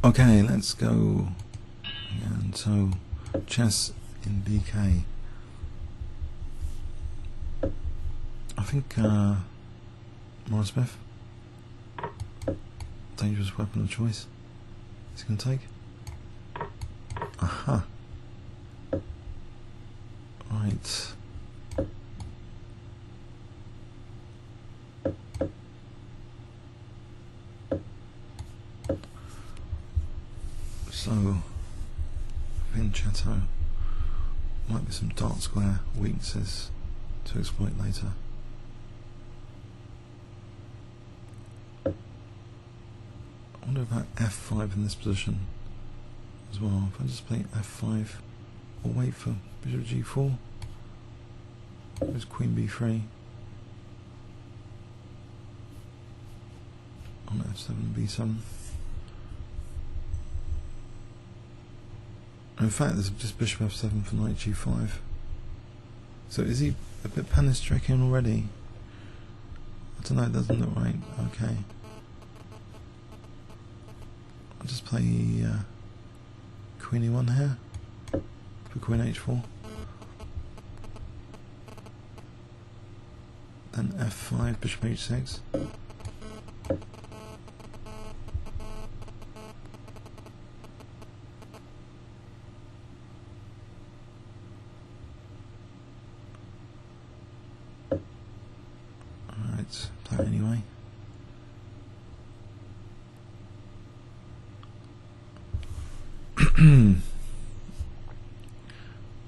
Okay, let's go again. So, ChessinBK. I think Morris Smith, dangerous weapon of choice. Is he going to take? Aha. Right. So, Vinchetto might be some dark square weaknesses to exploit later. I wonder about F5 in this position as well. If I just play F5 or wait for Bishop G4, there's Queen B3 on F7 B7. In fact, there's just Bishop F7 for Knight G5. So is he a bit panic-stricken already? I don't know, it doesn't look right. Okay. I'll just play Queen E1 here for Queen H4. Then F5, Bishop H6. Alright, play it anyway.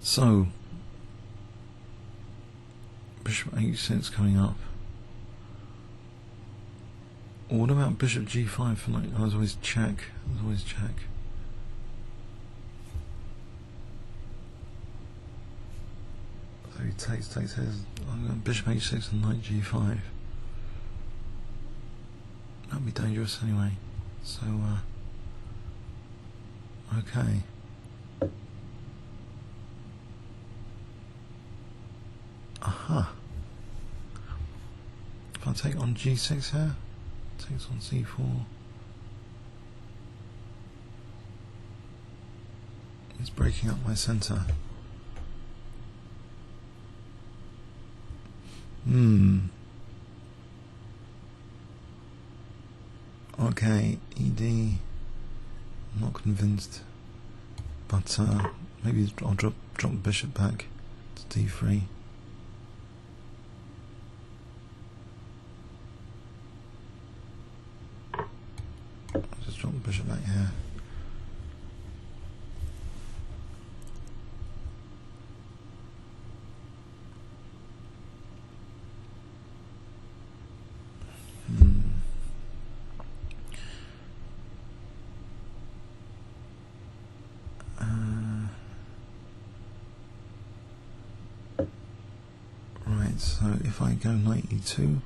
So, Bishop H6 coming up. Or what about Bishop G5 for Knight? I was always check. So he takes his. I'm going Bishop H6 and Knight G5. That'd be dangerous anyway. So, okay. Aha. If I take on G6 here, takes on C4. It's breaking up my center. Okay, ED. I'm not convinced, but maybe I'll drop the bishop back to D3. I'll just drop the bishop back here. Right, so if I go Knight E2,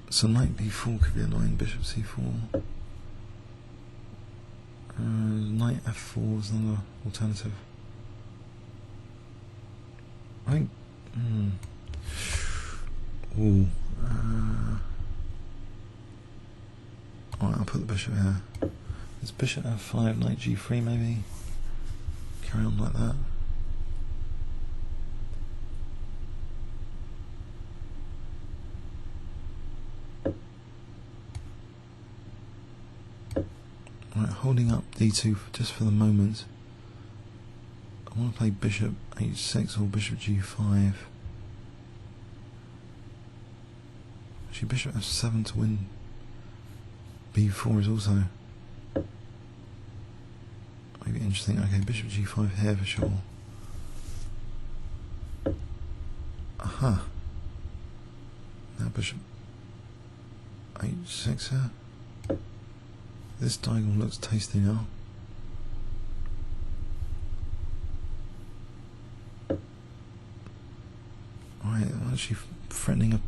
so Knight B4 could be annoying, Bishop C4. Knight F4 is another alternative. I think. Alright, I'll put the bishop here. It's Bishop F5, Knight G3 maybe. Carry on like that. Alright, holding up D2 just for the moment. I want to play Bishop H6 or Bishop G5. Actually, Bishop F7 to win B4 is also maybe interesting. Okay, Bishop G5 here for sure. Aha. Now Bishop H6 here. This diagonal looks tasty now. Alright, I'm actually threatening a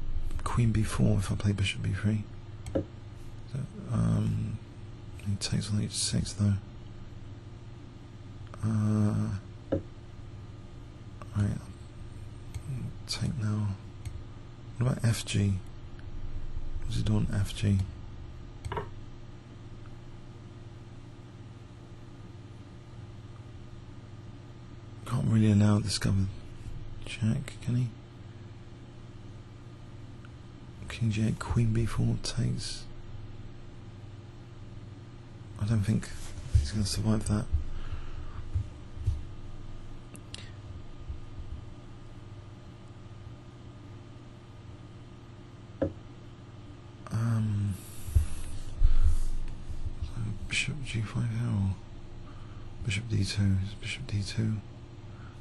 Queen B4 if I play Bishop B3. So, he takes on H6 though. Right, take now What about FG? What's he doing FG? Can't really allow discovered check, can he? King G8, Queen B4 takes. I don't think he's going to survive that. So Bishop G5 here or Bishop D2? Bishop D2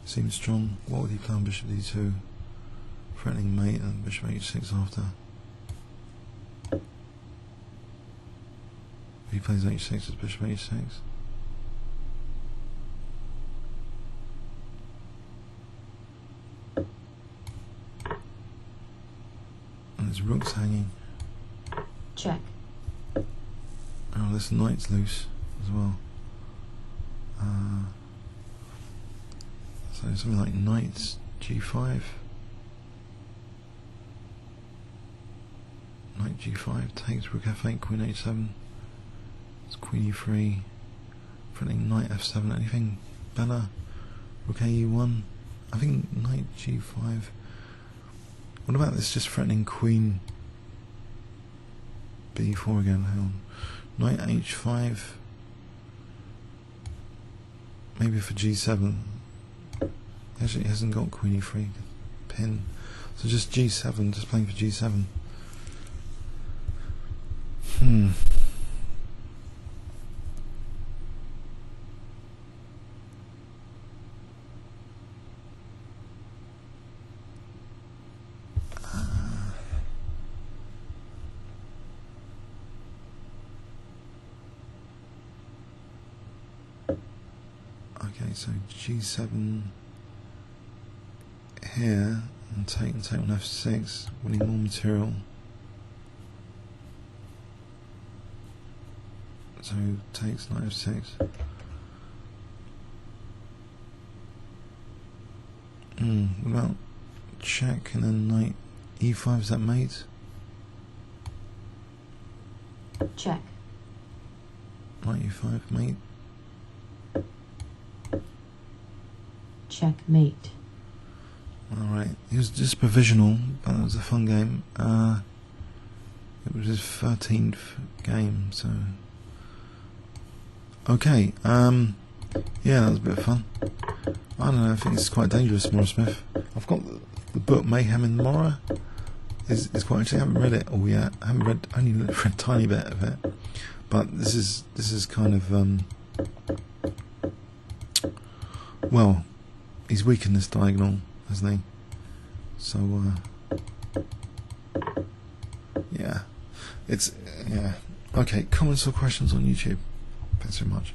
seems strong. What would he play on Bishop D2? Threatening mate and Bishop H6 after. If he plays H6, it's Bishop H6. And his rook's hanging. Check. Oh, this knight's loose as well. So something like knight G5. Knight G5 takes rook F8, Queen H7. It's Queen E3. Threatening knight F7. Anything better? Rook E1. I think knight G5. What about this just threatening Queen B4 again? Hang on. Knight H5. Maybe for G7. Actually, it hasn't got Queen E3 pin. So just G7, just playing for G7. Okay, so G7 here and take on F6, winning more material. So takes knight F6. What about check and then knight E5? Is that mate? Check. Knight E5 mate. Checkmate. Alright, it was just provisional, but it was a fun game. It was his 13th game, so okay. Yeah, that was a bit of fun. I don't know, I think it's quite dangerous, Morra Smith. I've got the book Mayhem in Morra. It's quite interesting. I haven't read it all yet. I haven't read, only read a tiny bit of it. But this is kind of well, he's weak in this diagonal, hasn't he? So yeah, it's yeah. Okay, comments or questions on YouTube. Thanks so much.